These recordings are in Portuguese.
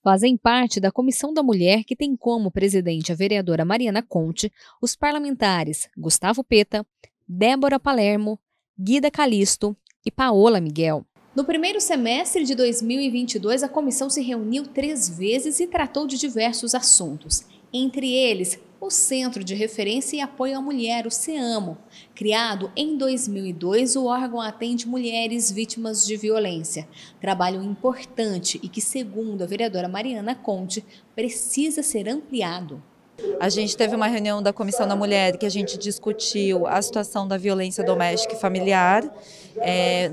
Fazem parte da Comissão da Mulher, que tem como presidente a vereadora Mariana Conte, os parlamentares Gustavo Peta, Débora Palermo, Guida Calisto e Paola Miguel. No primeiro semestre de 2022, a comissão se reuniu 3 vezes e tratou de diversos assuntos, entre eles o Centro de Referência e Apoio à Mulher, o CEAMO. Criado em 2002, o órgão atende mulheres vítimas de violência. Trabalho importante e que, segundo a vereadora Mariana Conte, precisa ser ampliado. A gente teve uma reunião da Comissão da Mulher que a gente discutiu a situação da violência doméstica e familiar.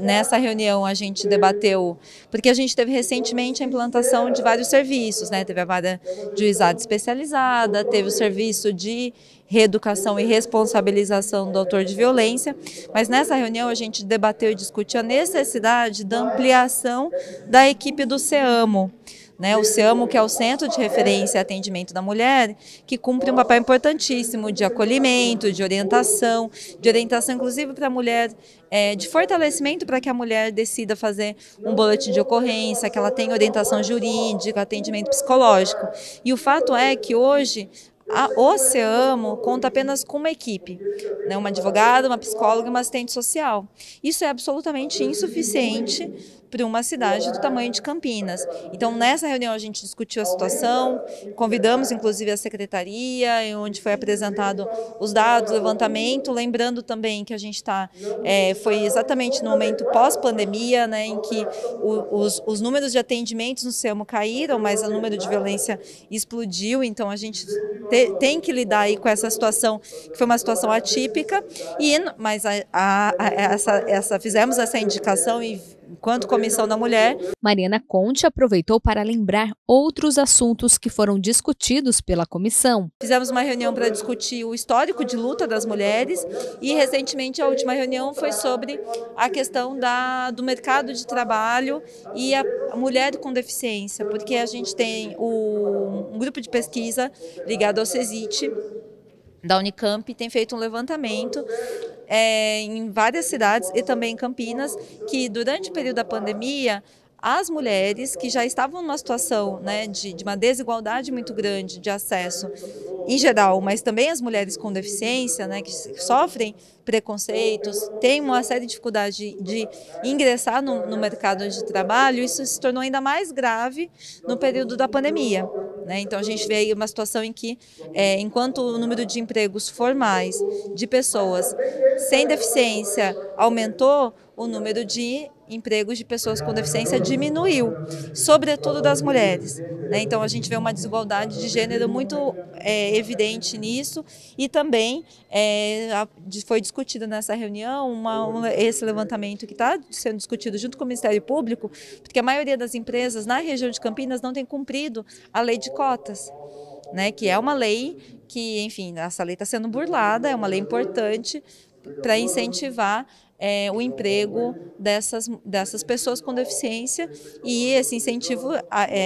Nessa reunião a gente debateu, porque a gente teve recentemente a implantação de vários serviços, né? Teve a vara de juizado especializada, teve o serviço de reeducação e responsabilização do autor de violência, mas nessa reunião a gente debateu e discutiu a necessidade da ampliação da equipe do CEAMO. O CEAMO, que é o Centro de Referência e Atendimento da Mulher, que cumpre um papel importantíssimo de acolhimento, de orientação inclusive para a mulher, de fortalecimento para que a mulher decida fazer um boletim de ocorrência, que ela tenha orientação jurídica, atendimento psicológico. E o fato é que hoje o CEAMO conta apenas com uma equipe, uma advogada, uma psicóloga e uma assistente social. Isso é absolutamente insuficiente para uma cidade do tamanho de Campinas. Então, nessa reunião a gente discutiu a situação, convidamos inclusive a secretaria, onde foi apresentado os dados, o levantamento, lembrando também que a gente foi exatamente no momento pós-pandemia, em que os números de atendimentos no CEAMO caíram, mas o número de violência explodiu, então a gente tem que lidar aí com essa situação, que foi uma situação atípica, mas fizemos essa indicação enquanto Comissão da Mulher. Mariana Conte aproveitou para lembrar outros assuntos que foram discutidos pela comissão. Fizemos uma reunião para discutir o histórico de luta das mulheres e recentemente a última reunião foi sobre a questão do mercado de trabalho e a mulher com deficiência, porque a gente tem um grupo de pesquisa ligado ao CESIT, da Unicamp, tem feito um levantamento em várias cidades e também em Campinas, que durante o período da pandemia, as mulheres que já estavam numa situação de uma desigualdade muito grande de acesso em geral, mas também as mulheres com deficiência, que sofrem preconceitos, têm uma série de dificuldades de ingressar no mercado de trabalho, isso se tornou ainda mais grave no período da pandemia. Então a gente vê aí uma situação em que, enquanto o número de empregos formais de pessoas sem deficiência aumentou, o número de empregos de pessoas com deficiência diminuiu, sobretudo das mulheres. Então a gente vê uma desigualdade de gênero muito evidente nisso e também foi discutido nessa reunião esse levantamento que está sendo discutido junto com o Ministério Público, porque a maioria das empresas na região de Campinas não tem cumprido a lei de cotas, que é uma lei que, enfim, essa lei está sendo burlada, é uma lei importante para incentivar o emprego dessas pessoas com deficiência e esse incentivo,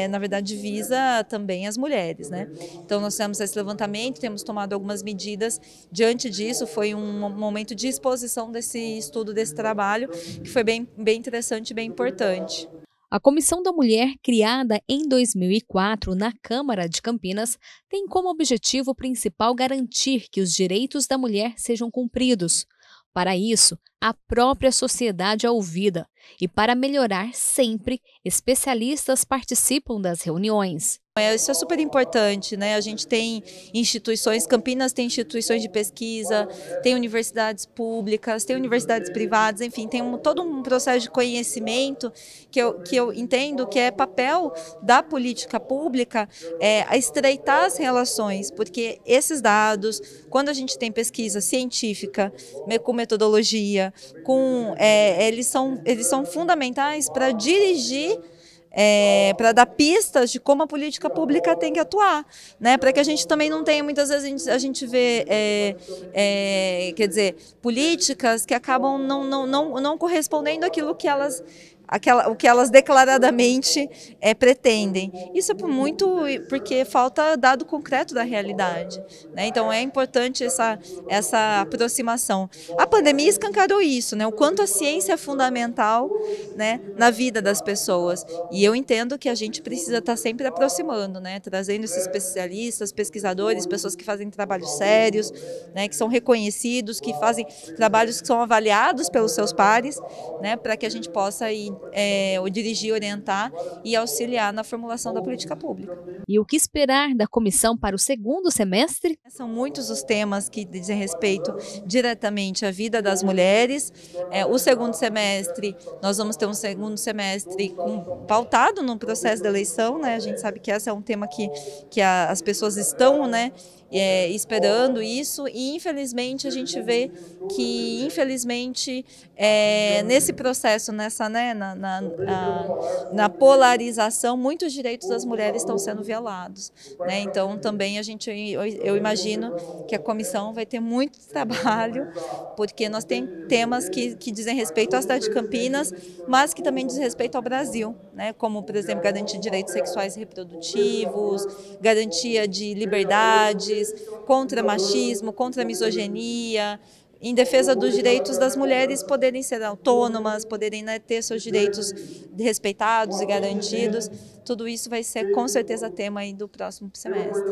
na verdade, visa também as mulheres. Então, nós temos esse levantamento, temos tomado algumas medidas. Diante disso, foi um momento de exposição desse estudo, desse trabalho, que foi bem interessante e bem importante. A Comissão da Mulher, criada em 2004 na Câmara de Campinas, tem como objetivo principal garantir que os direitos da mulher sejam cumpridos. Para isso, a própria sociedade é ouvida e, para melhorar sempre, especialistas participam das reuniões. Isso é super importante, A gente tem instituições, Campinas tem instituições de pesquisa, tem universidades públicas, tem universidades privadas, enfim, tem todo um processo de conhecimento que eu entendo que é papel da política pública a estreitar as relações, porque esses dados, quando a gente tem pesquisa científica, com metodologia, eles são fundamentais para dirigir, para dar pistas de como a política pública tem que atuar, para que a gente também não tenha, muitas vezes a gente vê, políticas que acabam não correspondendo àquilo que elas o que elas declaradamente pretendem. Isso é porque falta dado concreto da realidade, né? Então é importante essa aproximação. A pandemia escancarou isso, né? O quanto a ciência é fundamental, né, na vida das pessoas. E eu entendo que a gente precisa estar sempre aproximando, né, trazendo esses especialistas, pesquisadores, pessoas que fazem trabalhos sérios, né, que são reconhecidos, que fazem trabalhos que são avaliados pelos seus pares, né, para que a gente possa dirigir, orientar e auxiliar na formulação da política pública. E o que esperar da comissão para o segundo semestre? São muitos os temas que dizem respeito diretamente à vida das mulheres. O segundo semestre, nós vamos ter um segundo semestre pautado no processo de eleição, né? A gente sabe que esse é um tema que as pessoas estão, né, esperando isso, e infelizmente a gente vê que, nesse processo, né, na polarização, muitos direitos das mulheres estão sendo violados, né? Então também eu imagino que a comissão vai ter muito trabalho, porque nós temos temas que dizem respeito à cidade de Campinas, mas que também dizem respeito ao Brasil, né? Como, por exemplo, garantia de direitos sexuais e reprodutivos, garantia de liberdades, contra machismo, contra misoginia, em defesa dos direitos das mulheres poderem ser autônomas, poderem, né, ter seus direitos respeitados e garantidos. Tudo isso vai ser com certeza tema aí do próximo semestre.